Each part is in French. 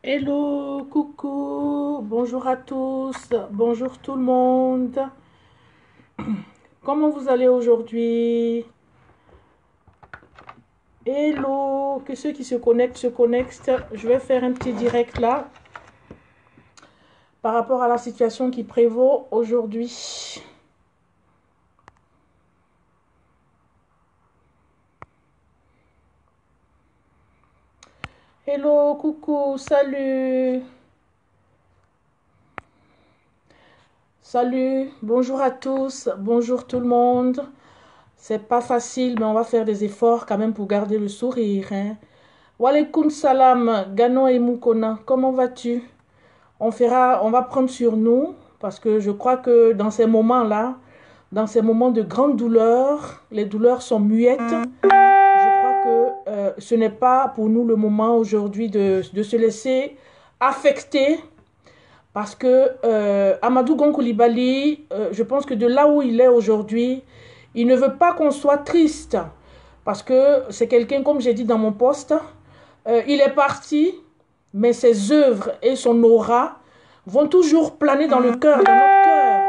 Hello, coucou, bonjour à tous, bonjour tout le monde. Comment vous allez aujourd'hui? Hello, que ceux qui se connectent se connectent. Je vais faire un petit direct là par rapport à la situation qui prévaut aujourd'hui. Hello, coucou, salut. Salut, bonjour à tous, bonjour tout le monde. C'est pas facile, mais on va faire des efforts quand même pour garder le sourire, hein. Walaikum salam, Gano et Mukona, comment vas-tu? On va prendre sur nous, parce que je crois que dans ces moments-là, dans ces moments de grande douleur, les douleurs sont muettes. Je crois que ce n'est pas pour nous le moment aujourd'hui de se laisser affecter, parce que Amadou Gon Coulibaly, je pense que de là où il est aujourd'hui, il ne veut pas qu'on soit triste, parce que c'est quelqu'un, comme j'ai dit dans mon post, il est parti, mais ses œuvres et son aura vont toujours planer dans le cœur, dans notre cœur.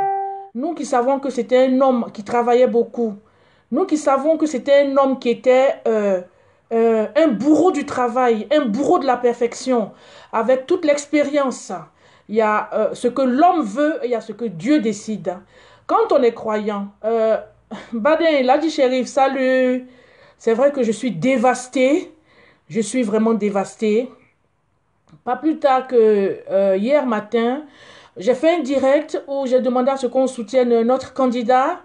Nous qui savons que c'était un homme qui travaillait beaucoup, nous qui savons que c'était un homme qui était un bourreau du travail, un bourreau de la perfection, avec toute l'expérience. Il y a ce que l'homme veut et il y a ce que Dieu décide. Quand on est croyant, Badin, il a dit, shérif, salut. C'est vrai que je suis dévastée. Je suis vraiment dévastée. Pas plus tard que hier matin, j'ai fait un direct où j'ai demandé à ce qu'on soutienne notre candidat.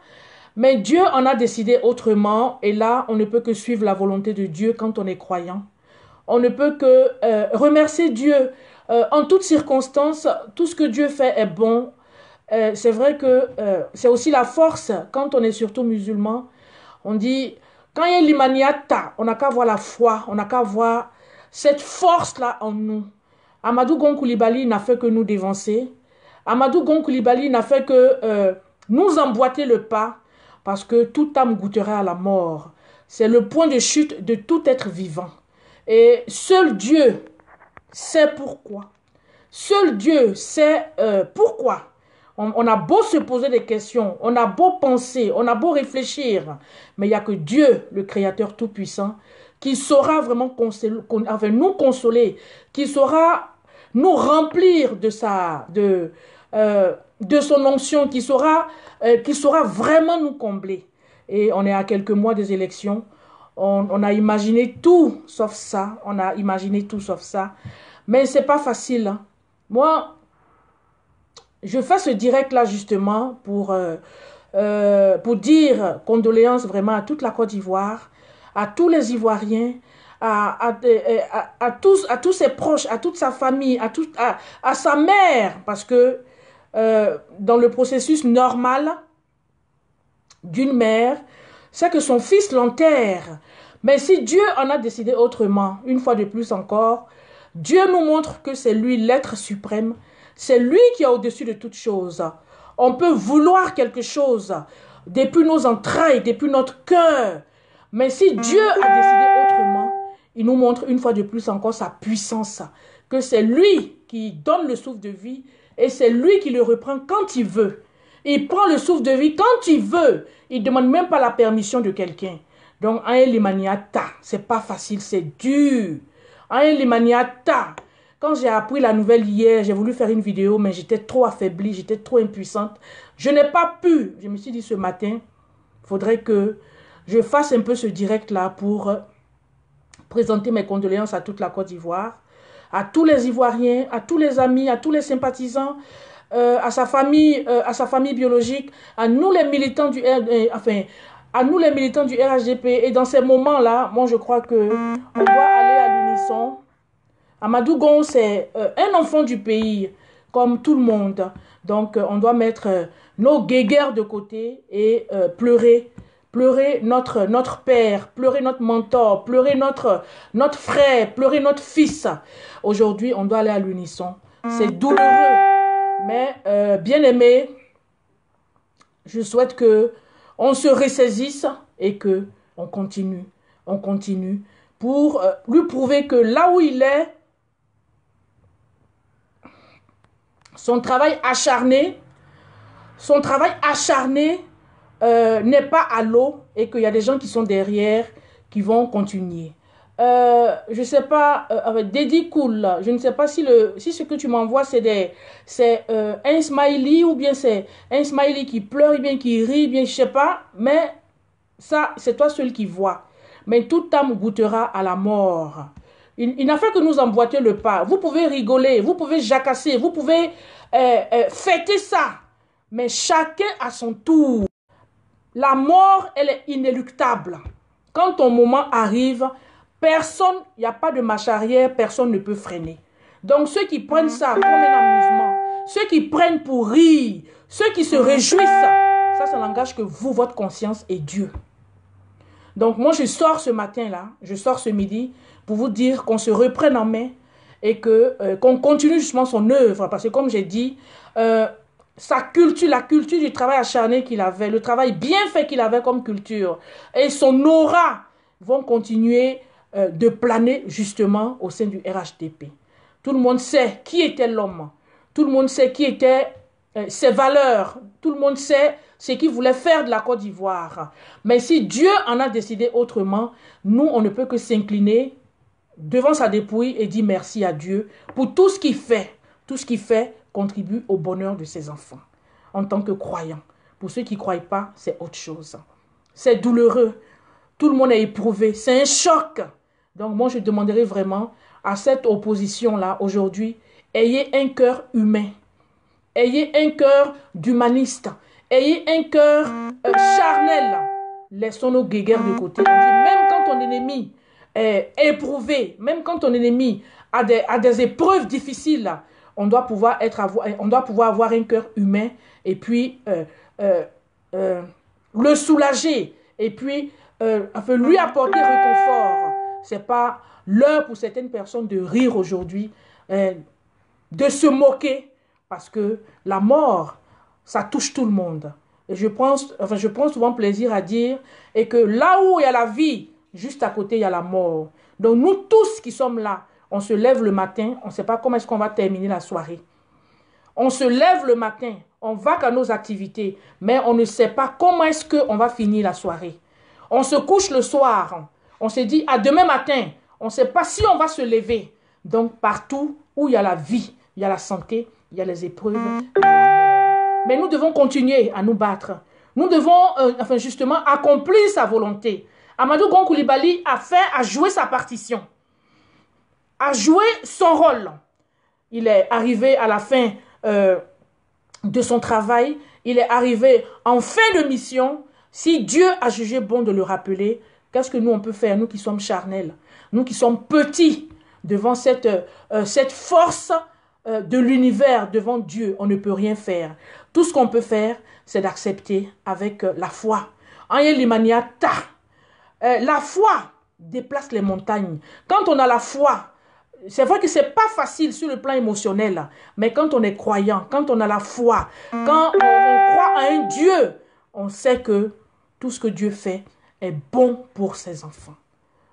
Mais Dieu en a décidé autrement. Et là, on ne peut que suivre la volonté de Dieu quand on est croyant. On ne peut que remercier Dieu en toutes circonstances. Tout ce que Dieu fait est bon. C'est vrai que c'est aussi la force quand on est surtout musulman. On dit, quand il y a l'imaniata, on n'a qu'à voir la foi, on n'a qu'à voir cette force-là en nous. Amadou Gon Coulibaly n'a fait que nous dévancer. Amadou Gon Coulibaly n'a fait que nous emboîter le pas, parce que toute âme goûtera à la mort. C'est le point de chute de tout être vivant. Et seul Dieu sait pourquoi. Seul Dieu sait pourquoi. On a beau se poser des questions, on a beau penser, on a beau réfléchir, mais il n'y a que Dieu, le Créateur Tout-Puissant, qui saura vraiment nous consoler, qui saura nous remplir de son onction, qui saura vraiment nous combler. Et on est à quelques mois des élections. On a imaginé tout sauf ça. On a imaginé tout sauf ça. Mais c'est pas facile, hein. Moi, je fais ce direct-là justement pour dire condoléances vraiment à toute la Côte d'Ivoire, à tous les Ivoiriens, à tous ses proches, à toute sa famille, à sa mère, parce que dans le processus normal d'une mère, c'est que son fils l'enterre. Mais si Dieu en a décidé autrement, une fois de plus encore, Dieu nous montre que c'est lui l'être suprême, c'est lui qui est au-dessus de toute chose. On peut vouloir quelque chose depuis nos entrailles, depuis notre cœur, mais si Dieu a décidé autrement, il nous montre une fois de plus encore sa puissance, que c'est lui qui donne le souffle de vie et c'est lui qui le reprend quand il veut. Il prend le souffle de vie quand il veut. Il ne demande même pas la permission de quelqu'un. Donc, Aïe Limaniata, c'est pas facile, c'est dur. Aïe Limaniata. Quand j'ai appris la nouvelle hier, j'ai voulu faire une vidéo, mais j'étais trop affaiblie, j'étais trop impuissante. Je n'ai pas pu. Je me suis dit ce matin, il faudrait que je fasse un peu ce direct-là pour présenter mes condoléances à toute la Côte d'Ivoire, à tous les Ivoiriens, à tous les amis, à tous les sympathisants, à sa famille biologique, à nous les militants à nous les militants du RHDP. Et dans ces moments-là, moi je crois que on doit aller à l'unisson. Amadou Gon, c'est un enfant du pays, comme tout le monde. Donc, on doit mettre nos guéguerres de côté et pleurer. Pleurer notre père, pleurer notre mentor, pleurer notre frère, pleurer notre fils. Aujourd'hui, on doit aller à l'unisson. C'est douloureux. Mais, bien aimé, je souhaite que on se ressaisisse et que on continue pour lui prouver que là où il est, son travail acharné, n'est pas à l'eau et qu'il y a des gens qui sont derrière qui vont continuer. Je ne sais pas, avec Dedi Cool, je ne sais pas si ce que tu m'envoies c'est un smiley ou bien c'est un smiley qui pleure ou bien qui rit, bien je ne sais pas, mais ça c'est toi seul qui vois. Mais toute âme goûtera à la mort. Il n'a fait que nous emboîter le pas. Vous pouvez rigoler, vous pouvez jacasser, vous pouvez fêter ça. Mais chacun à son tour. La mort, elle est inéluctable. Quand ton moment arrive, personne, il n'y a pas de marche arrière, personne ne peut freiner. Donc ceux qui prennent ça comme un amusement, ceux qui prennent pour rire, ceux qui se réjouissent, ça n'engage que vous, votre conscience et Dieu. Donc moi je sors ce matin-là, je sors ce midi pour vous dire qu'on se reprenne en main et qu'on continue justement son œuvre. Parce que comme j'ai dit, sa culture, la culture du travail acharné qu'il avait, le travail bien fait qu'il avait comme culture et son aura vont continuer de planer justement au sein du RHDP. Tout le monde sait qui était l'homme, tout le monde sait qui étaient ses valeurs, tout le monde sait ce qu'il voulait faire de la Côte d'Ivoire. Mais si Dieu en a décidé autrement, nous, on ne peut que s'incliner devant sa dépouille et dire merci à Dieu pour tout ce qu'il fait. Tout ce qu'il fait contribue au bonheur de ses enfants en tant que croyants. Pour ceux qui ne croient pas, c'est autre chose. C'est douloureux. Tout le monde est éprouvé. C'est un choc. Donc moi, je demanderais vraiment à cette opposition-là aujourd'hui, ayez un cœur humain. Ayez un cœur d'humaniste. Ayez un cœur charnel. Laissons nos guéguerres de côté. On dit, même quand ton ennemi est éprouvé, même quand ton ennemi a des épreuves difficiles, on doit pouvoir avoir un cœur humain et puis le soulager et puis lui apporter réconfort. Ce n'est pas l'heure pour certaines personnes de rire aujourd'hui, de se moquer, parce que la mort, ça touche tout le monde. Et je prends souvent plaisir à dire et que là où il y a la vie, juste à côté, il y a la mort. Donc nous tous qui sommes là, on se lève le matin, on ne sait pas comment est-ce qu'on va terminer la soirée. On se lève le matin, on va qu'à nos activités, mais on ne sait pas comment est-ce qu'on va finir la soirée. On se couche le soir, on se dit à demain matin, on ne sait pas si on va se lever. Donc partout où il y a la vie, il y a la santé, il y a les épreuves, il y a la mort. Mais nous devons continuer à nous battre. Nous devons justement accomplir sa volonté. Amadou Gon Coulibaly a joué sa partition, a joué son rôle. Il est arrivé à la fin de son travail, il est arrivé en fin de mission. Si Dieu a jugé bon de le rappeler, qu'est-ce que nous on peut faire, nous qui sommes charnels, nous qui sommes petits devant cette force de l'univers, devant Dieu, on ne peut rien faire. Tout ce qu'on peut faire, c'est d'accepter avec la foi. La foi déplace les montagnes. Quand on a la foi, c'est vrai que ce n'est pas facile sur le plan émotionnel, mais quand on est croyant, quand on a la foi, quand on croit à un Dieu, on sait que tout ce que Dieu fait est bon pour ses enfants.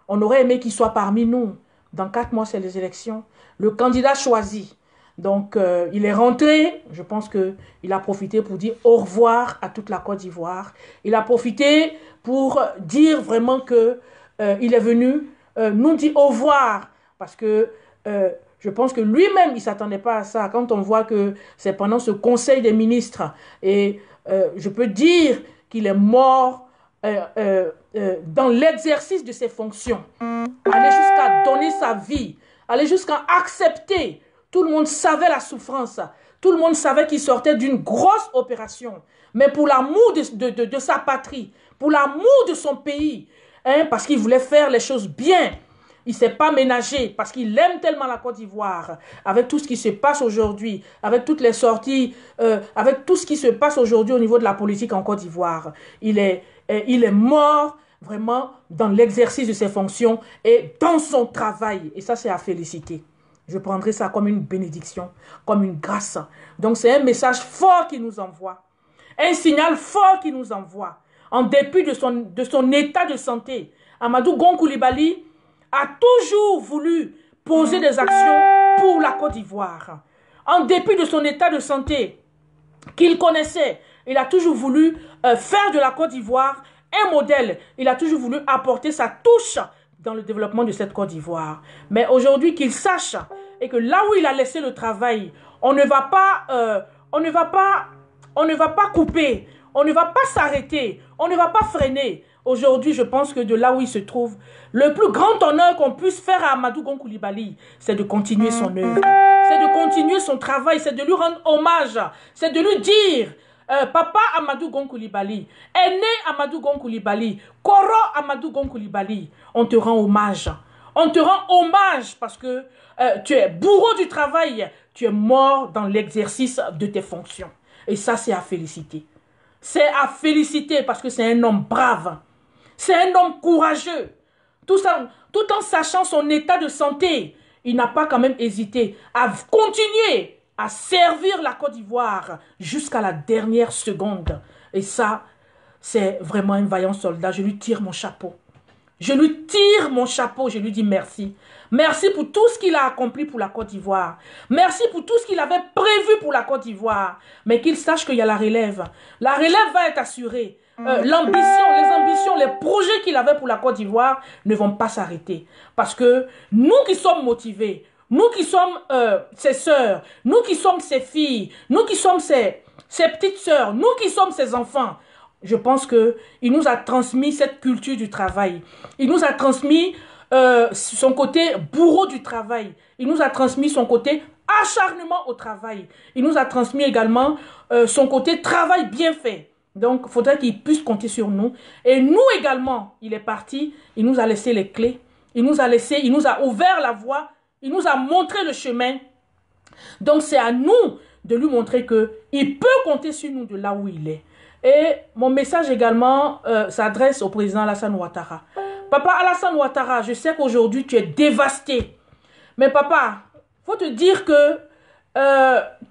On aurait aimé qu'il soit parmi nous. Dans 4 mois, c'est les élections. Le candidat choisi. Donc, il est rentré. Je pense qu'il a profité pour dire au revoir à toute la Côte d'Ivoire. Il a profité pour dire vraiment qu'il est venu nous dire au revoir. Parce que je pense que lui-même, il ne s'attendait pas à ça. Quand on voit que c'est pendant ce conseil des ministres, et je peux dire qu'il est mort dans l'exercice de ses fonctions. Aller jusqu'à donner sa vie, aller jusqu'à accepter. Tout le monde savait la souffrance. Tout le monde savait qu'il sortait d'une grosse opération. Mais pour l'amour de sa patrie, pour l'amour de son pays, parce qu'il voulait faire les choses bien, il ne s'est pas ménagé parce qu'il aime tellement la Côte d'Ivoire, avec tout ce qui se passe aujourd'hui, avec toutes les sorties, avec tout ce qui se passe aujourd'hui au niveau de la politique en Côte d'Ivoire. Il est mort vraiment dans l'exercice de ses fonctions et dans son travail. Et ça, c'est à féliciter. Je prendrai ça comme une bénédiction, comme une grâce. Donc, c'est un message fort qu'il nous envoie. Un signal fort qu'il nous envoie. En dépit de son état de santé, Amadou Gon Coulibaly a toujours voulu poser des actions pour la Côte d'Ivoire. en dépit de son état de santé qu'il connaissait, il a toujours voulu faire de la Côte d'Ivoire un modèle. Il a toujours voulu apporter sa touche dans le développement de cette Côte d'Ivoire. Mais aujourd'hui, qu'il sache et que là où il a laissé le travail, on ne va pas couper, on ne va pas s'arrêter, on ne va pas freiner. Aujourd'hui, je pense que de là où il se trouve, le plus grand honneur qu'on puisse faire à Amadou Gon Coulibaly, c'est de continuer son œuvre, c'est de continuer son travail, c'est de lui rendre hommage, c'est de lui dire, papa Amadou Gon Coulibaly, aîné Amadou Gon Coulibaly, Koro Amadou Gon Coulibaly, on te rend hommage. On te rend hommage parce que tu es bourreau du travail, tu es mort dans l'exercice de tes fonctions. Et ça, c'est à féliciter. C'est à féliciter parce que c'est un homme brave. C'est un homme courageux. Tout en sachant son état de santé, il n'a pas quand même hésité à continuer à servir la Côte d'Ivoire jusqu'à la dernière seconde. Et ça, c'est vraiment un vaillant soldat. Je lui tire mon chapeau. Je lui tire mon chapeau, je lui dis merci. Merci pour tout ce qu'il a accompli pour la Côte d'Ivoire. Merci pour tout ce qu'il avait prévu pour la Côte d'Ivoire. Mais qu'il sache qu'il y a la relève. La relève va être assurée. L'ambition, les projets qu'il avait pour la Côte d'Ivoire ne vont pas s'arrêter. Parce que nous qui sommes motivés, nous qui sommes ses sœurs, nous qui sommes ses filles, nous qui sommes ses petites sœurs, nous qui sommes ses enfants, je pense qu'il nous a transmis cette culture du travail. Il nous a transmis son côté bourreau du travail. Il nous a transmis son côté acharnement au travail. Il nous a transmis également son côté travail bien fait. Donc, il faudrait qu'il puisse compter sur nous. Et nous également, il est parti. Il nous a laissé les clés. Il nous a ouvert la voie. Il nous a montré le chemin. Donc, c'est à nous de lui montrer qu'il peut compter sur nous de là où il est. Et mon message également s'adresse au président Alassane Ouattara. Papa Alassane Ouattara, je sais qu'aujourd'hui tu es dévasté. Mais papa, faut te dire que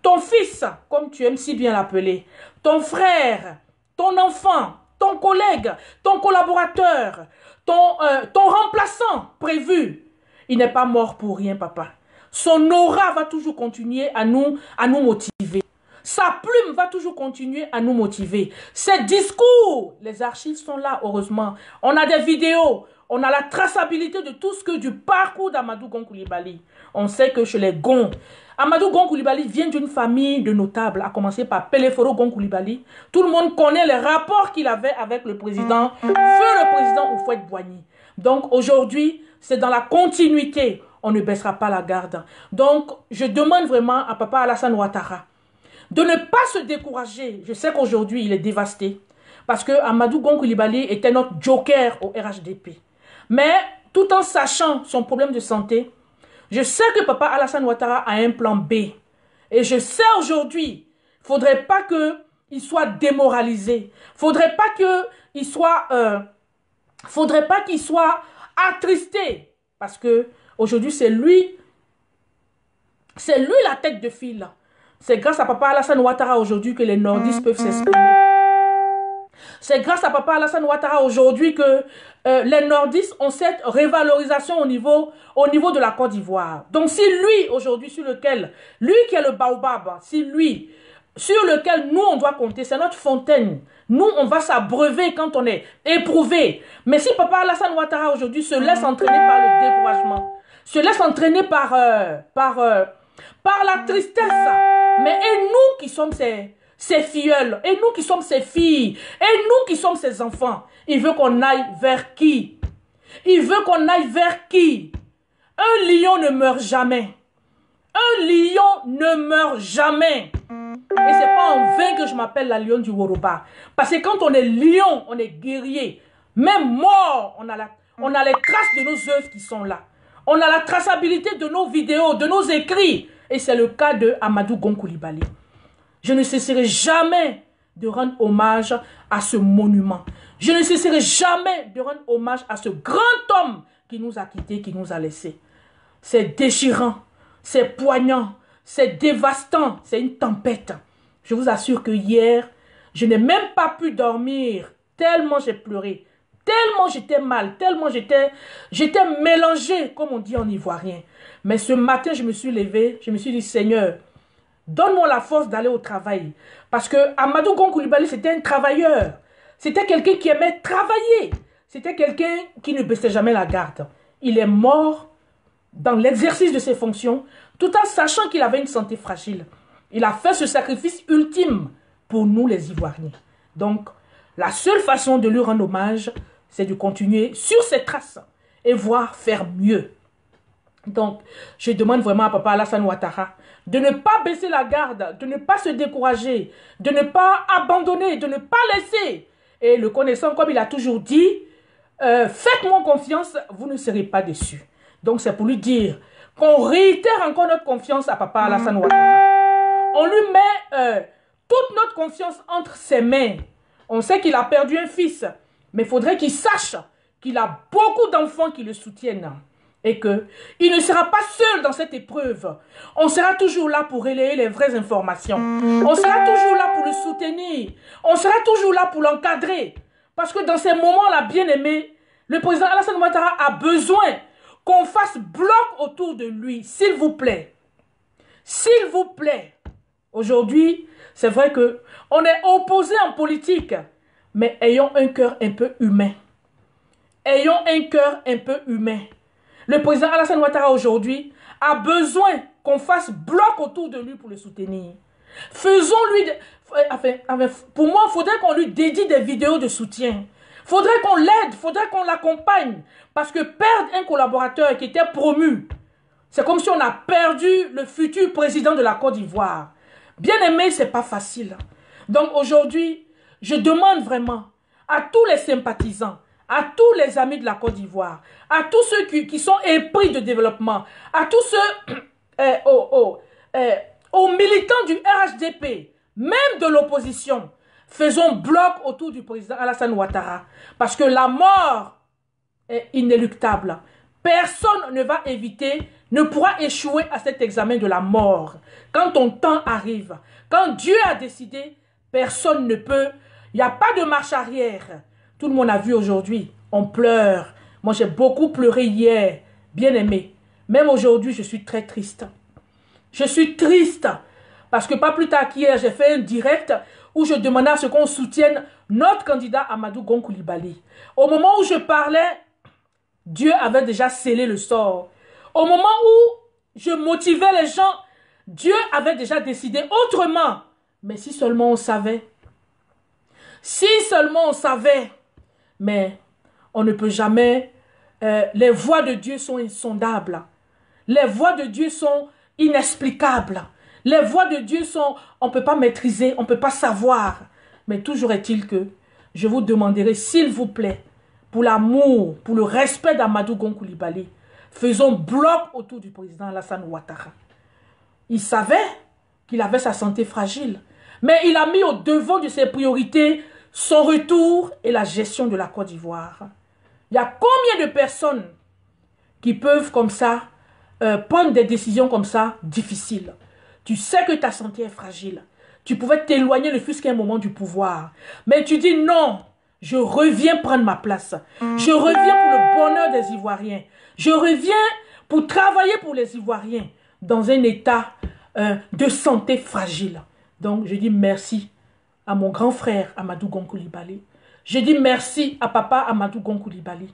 ton fils, comme tu aimes si bien l'appeler, ton frère, ton enfant, ton collègue, ton collaborateur, ton remplaçant prévu, il n'est pas mort pour rien, papa. Son aura va toujours continuer à nous motiver. Sa plume va toujours continuer à nous motiver. Ses discours, les archives sont là, heureusement. On a des vidéos, on a la traçabilité de tout ce que du parcours d'Amadou Gon Coulibaly. On sait que chez les Gon, Amadou Gon Coulibaly vient d'une famille de notables, à commencer par Peleforo Gon Coulibaly. Tout le monde connaît les rapports qu'il avait avec le président, feu le président Houphouët-Boigny. Donc aujourd'hui, c'est dans la continuité, on ne baissera pas la garde. Donc je demande vraiment à papa Alassane Ouattara de ne pas se décourager. Je sais qu'aujourd'hui, il est dévasté. Parce que Amadou Gon Coulibaly était notre joker au RHDP. Mais tout en sachant son problème de santé, je sais que papa Alassane Ouattara a un plan B. Et je sais aujourd'hui, il ne faudrait pas qu'il soit démoralisé. Il ne faudrait pas qu'il soit attristé. Parce que aujourd'hui, c'est lui la tête de file. C'est grâce à papa Alassane Ouattara aujourd'hui que les nordistes peuvent s'exprimer. C'est grâce à papa Alassane Ouattara aujourd'hui que les nordistes ont cette révalorisation au niveau de la Côte d'Ivoire. Donc si lui aujourd'hui lui qui est le baobab, si lui sur lequel nous on doit compter, c'est notre fontaine. Nous on va s'abreuver quand on est éprouvé. Mais si papa Alassane Ouattara aujourd'hui se laisse entraîner par le découragement, se laisse entraîner par la tristesse, mais et nous qui sommes ses filleuls, et nous qui sommes ses filles, et nous qui sommes ses enfants, il veut qu'on aille vers qui? Il veut qu'on aille vers qui? Un lion ne meurt jamais. Un lion ne meurt jamais. Et c'est pas en vain que je m'appelle la lionne du Woroba. Parce que quand on est lion, on est guerrier. Même mort, on a les traces de nos œuvres qui sont là. On a la traçabilité de nos vidéos, de nos écrits. Et c'est le cas de Amadou Gon Coulibaly. Je ne cesserai jamais de rendre hommage à ce monument. Je ne cesserai jamais de rendre hommage à ce grand homme qui nous a quittés, qui nous a laissés. C'est déchirant, c'est poignant, c'est dévastant, c'est une tempête. Je vous assure que hier, je n'ai même pas pu dormir tellement j'ai pleuré, tellement j'étais mal, tellement j'étais mélangé, comme on dit en ivoirien. Mais ce matin, je me suis levée, je me suis dit, Seigneur, Donne-moi la force d'aller au travail. Parce que Amadou Gon Coulibaly, c'était un travailleur. C'était quelqu'un qui aimait travailler. C'était quelqu'un qui ne baissait jamais la garde. Il est mort dans l'exercice de ses fonctions, tout en sachant qu'il avait une santé fragile. Il a fait ce sacrifice ultime pour nous les Ivoiriens. Donc, la seule façon de lui rendre hommage, c'est de continuer sur ses traces et voir faire mieux. Donc, je demande vraiment à Papa Alassane Ouattara de ne pas baisser la garde, de ne pas se décourager, de ne pas abandonner, de ne pas laisser. Et le connaissant, comme il a toujours dit, faites-moi confiance, vous ne serez pas déçus. Donc, c'est pour lui dire qu'on réitère encore notre confiance à Papa Alassane Ouattara. On lui met toute notre confiance entre ses mains. On sait qu'il a perdu un fils, mais il faudrait qu'il sache qu'il a beaucoup d'enfants qui le soutiennent et qu'il ne sera pas seul dans cette épreuve. On sera toujours là pour relayer les vraies informations. On sera toujours là pour le soutenir. On sera toujours là pour l'encadrer. Parce que dans ces moments-là, bien aimé, le président Alassane Ouattara a besoin qu'on fasse bloc autour de lui, s'il vous plaît. S'il vous plaît. Aujourd'hui, c'est vrai qu'on est opposés en politique, mais ayons un cœur un peu humain. Ayons un cœur un peu humain. Le président Alassane Ouattara aujourd'hui a besoin qu'on fasse bloc autour de lui pour le soutenir. Faisons-lui... pour moi, il faudrait qu'on lui dédie des vidéos de soutien. Il faudrait qu'on l'aide, il faudrait qu'on l'accompagne. Parce que perdre un collaborateur qui était promu, c'est comme si on a perdu le futur président de la Côte d'Ivoire. Bien aimé, ce n'est pas facile. Donc aujourd'hui, je demande vraiment à tous les sympathisants, à tous les amis de la Côte d'Ivoire, à tous ceux qui sont épris de développement, à tous ceux aux militants du RHDP, même de l'opposition, faisons bloc autour du président Alassane Ouattara. Parce que la mort est inéluctable. Personne ne va éviter, ne pourra échouer à cet examen de la mort. Quand ton temps arrive, quand Dieu a décidé, personne ne peut. Il n'y a pas de marche arrière. Tout le monde a vu aujourd'hui, on pleure. Moi, j'ai beaucoup pleuré hier, bien aimé. Même aujourd'hui, je suis très triste. Je suis triste parce que pas plus tard qu'hier, j'ai fait un direct où je demandais à ce qu'on soutienne notre candidat Amadou Gon Coulibaly. Au moment où je parlais, Dieu avait déjà scellé le sort. Au moment où je motivais les gens, Dieu avait déjà décidé autrement. Mais si seulement on savait. Si seulement on savait. Mais on ne peut jamais. Les voies de Dieu sont insondables. Les voies de Dieu sont inexplicables. Les voies de Dieu sont... On ne peut pas maîtriser, on ne peut pas savoir. Mais toujours est-il que je vous demanderai, s'il vous plaît, pour l'amour, pour le respect d'Amadou Gon Coulibaly, faisons bloc autour du président Alassane Ouattara. Il savait qu'il avait sa santé fragile, mais il a mis au devant de ses priorités son retour et la gestion de la Côte d'Ivoire. Il y a combien de personnes qui peuvent comme ça prendre des décisions comme ça difficiles? Tu sais que ta santé est fragile. Tu pouvais t'éloigner ne fût-ce qu'un moment du pouvoir. Mais tu dis non, je reviens prendre ma place. Je reviens pour le bonheur des Ivoiriens. Je reviens pour travailler pour les Ivoiriens dans un état de santé fragile. Donc, je dis merci à mon grand frère Amadou Gon Coulibaly. Je dis merci à papa Amadou Gon Coulibaly.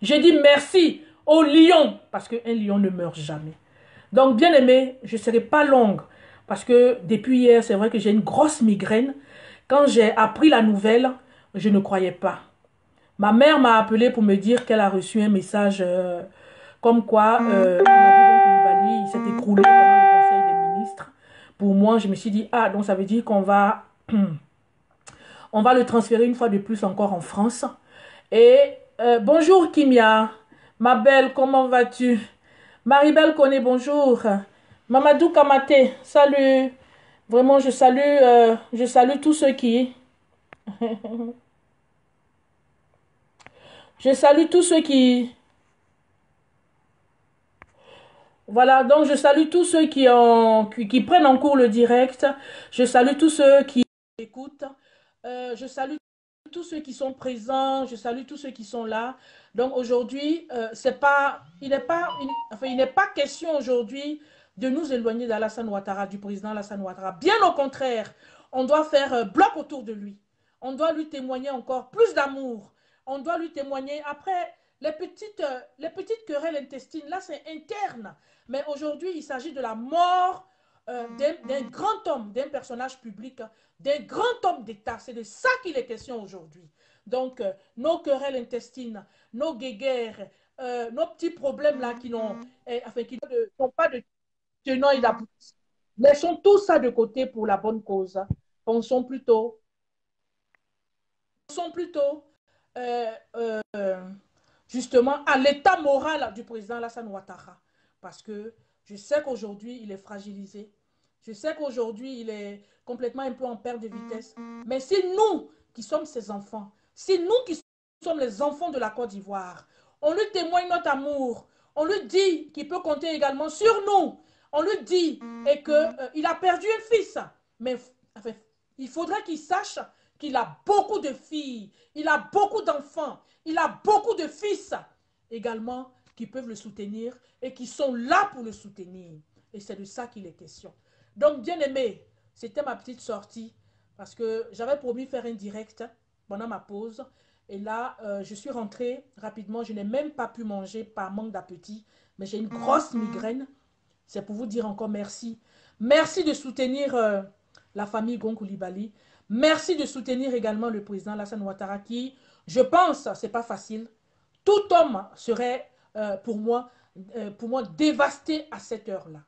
Je dis merci au lion, parce qu'un lion ne meurt jamais. Donc, bien aimé, je ne serai pas longue, parce que depuis hier, c'est vrai que j'ai une grosse migraine. Quand j'ai appris la nouvelle, je ne croyais pas. Ma mère m'a appelé pour me dire qu'elle a reçu un message comme quoi Amadou Gon Coulibaly s'est écroulé pendant le Conseil des ministres. Pour moi, je me suis dit, ah, donc ça veut dire qu'on va, on va le transférer une fois de plus encore en France. Et bonjour Kimia, ma belle, comment vas-tu? Maribel Koné, bonjour. Mamadou Kamate, salut. Vraiment, je salue tous ceux qui... je salue tous ceux qui... Voilà, donc je salue tous ceux qui prennent en cours le direct. Je salue tous ceux qui écoutent. Je salue tous ceux qui sont présents. Je salue tous ceux qui sont là. Donc aujourd'hui, il n'est pas question aujourd'hui de nous éloigner d'Alassane Ouattara, du président Alassane Ouattara. Bien au contraire, on doit faire bloc autour de lui. On doit lui témoigner encore plus d'amour. On doit lui témoigner après les petites querelles intestines. Là, c'est interne. Mais aujourd'hui, il s'agit de la mort d'un grand homme, d'un personnage public, d'un grand homme d'État. C'est de ça qu'il est question aujourd'hui. Donc, nos querelles intestines, nos guéguerres, nos petits problèmes là qui n'ont qui n'ont pas de tenant et d'aboutissement. Laissons tout ça de côté pour la bonne cause. Pensons plutôt, pensons plutôt euh, euh, justement à l'état moral du président Alassane Ouattara. Parce que je sais qu'aujourd'hui, il est fragilisé. Je sais qu'aujourd'hui, il est complètement un peu en perte de vitesse. Mais si nous, qui sommes ses enfants, si nous qui sommes les enfants de la Côte d'Ivoire, on lui témoigne notre amour, on lui dit qu'il peut compter également sur nous, on lui dit et qu'il a perdu un fils. Mais enfin, il faudrait qu'il sache qu'il a beaucoup de filles, il a beaucoup d'enfants, il a beaucoup de fils également qui peuvent le soutenir et qui sont là pour le soutenir. Et c'est de ça qu'il est question. Donc, bien aimé, c'était ma petite sortie parce que j'avais promis faire un direct pendant ma pause. Et là, je suis rentrée rapidement. Je n'ai même pas pu manger par manque d'appétit, mais j'ai une grosse migraine. C'est pour vous dire encore merci. Merci de soutenir la famille Gon Coulibaly. Merci de soutenir également le président Alassane Ouattara qui, je pense, c'est pas facile. Tout homme serait pour moi dévasté à cette heure-là.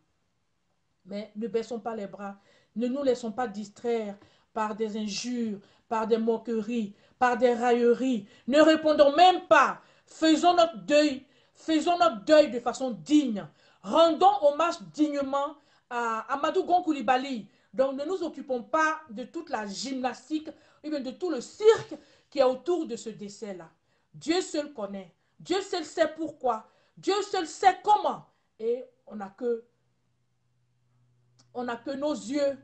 Mais ne baissons pas les bras. Ne nous laissons pas distraire par des injures, par des moqueries, par des railleries. Ne répondons même pas. Faisons notre deuil. Faisons notre deuil de façon digne. Rendons hommage dignement à Amadou Gon Coulibaly. Donc ne nous occupons pas de toute la gymnastique ou bien de tout le cirque qui est autour de ce décès-là. Dieu seul connaît. Dieu seul sait pourquoi. Dieu seul sait comment. Et on n'a que nos yeux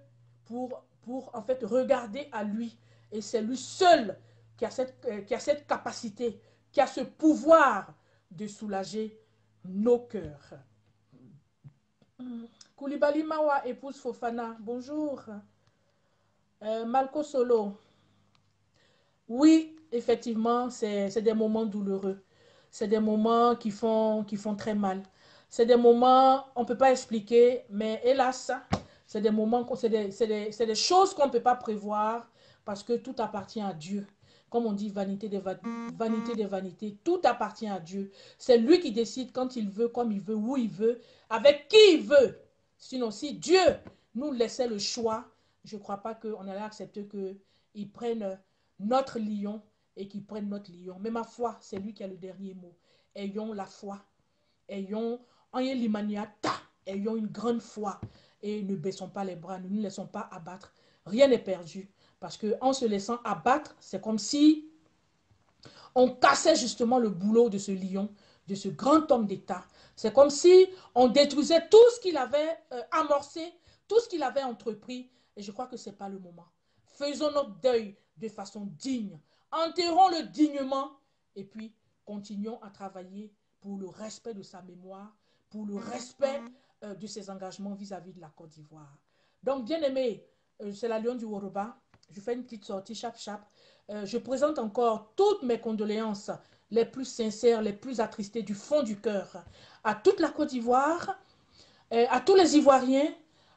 pour en fait regarder à lui. Et c'est lui seul qui a cette capacité, qui a ce pouvoir de soulager nos cœurs. Koulibaly Mawa, épouse Fofana, bonjour. Malco Solo, oui, effectivement, c'est des moments douloureux. C'est des moments qui font très mal. C'est des moments, on ne peut pas expliquer, mais hélas, c'est des moments, c'est des choses qu'on ne peut pas prévoir parce que tout appartient à Dieu. Comme on dit, vanité des vanités, tout appartient à Dieu. C'est lui qui décide quand il veut, comme il veut, où il veut, avec qui il veut. Sinon, si Dieu nous laissait le choix, je ne crois pas qu'on allait accepter qu'il prenne notre lion et qu'il prenne notre lion. Mais ma foi, c'est lui qui a le dernier mot. Ayons la foi. Ayons ayons une grande foi et ne baissons pas les bras, ne nous laissons pas abattre. Rien n'est perdu. Parce qu'en se laissant abattre, c'est comme si on cassait justement le boulot de ce lion, de ce grand homme d'État. C'est comme si on détruisait tout ce qu'il avait amorcé, tout ce qu'il avait entrepris. Et je crois que ce n'est pas le moment. Faisons notre deuil de façon digne. Enterrons-le dignement et puis continuons à travailler pour le respect de sa mémoire, pour le respect de ses engagements vis-à-vis de la Côte d'Ivoire. Donc, bien aimé, c'est la Lion du Woroba. Je fais une petite sortie chap-chap. Je présente encore toutes mes condoléances les plus sincères, les plus attristées du fond du cœur à toute la Côte d'Ivoire, à tous les Ivoiriens,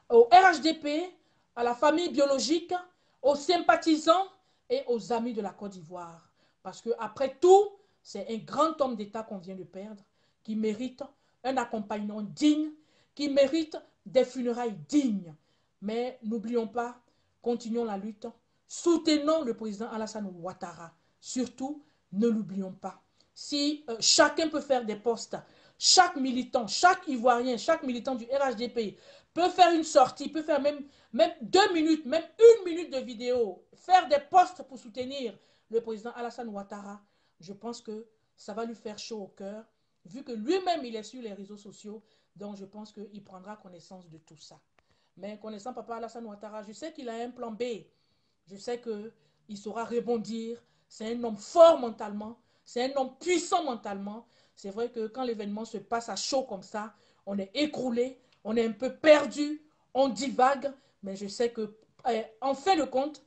au RHDP, à la famille biologique, aux sympathisants et aux amis de la Côte d'Ivoire. Parce qu'après tout, c'est un grand homme d'État qu'on vient de perdre, qui mérite un accompagnement digne, qui mérite des funérailles dignes. Mais n'oublions pas, continuons la lutte, soutenons le président Alassane Ouattara. Surtout, ne l'oublions pas. Si chacun peut faire des postes, chaque militant, chaque Ivoirien, chaque militant du RHDP peut faire une sortie, peut faire même 2 minutes, même 1 minute de vidéo, faire des posts pour soutenir le président Alassane Ouattara, je pense que ça va lui faire chaud au cœur, vu que lui-même il est sur les réseaux sociaux, donc je pense qu'il prendra connaissance de tout ça. Mais connaissant papa Alassane Ouattara, je sais qu'il a un plan B. Je sais qu'il saura rebondir. C'est un homme fort mentalement. C'est un homme puissant mentalement. C'est vrai que quand l'événement se passe à chaud comme ça, on est écroulé, on est un peu perdu, on divague, mais je sais que en fin de compte,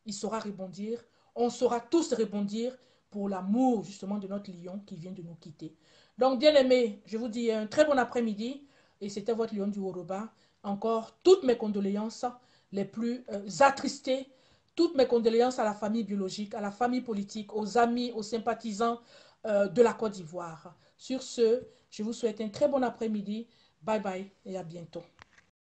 il saura rebondir. On saura tous rebondir pour l'amour justement de notre lion qui vient de nous quitter. Donc, bien aimé, je vous dis un très bon après-midi. Et c'était votre lion du Yoruba. Encore toutes mes condoléances les plus attristées. Toutes mes condoléances à la famille biologique, à la famille politique, aux amis, aux sympathisants de la Côte d'Ivoire. Sur ce, je vous souhaite un très bon après-midi. Bye bye et à bientôt.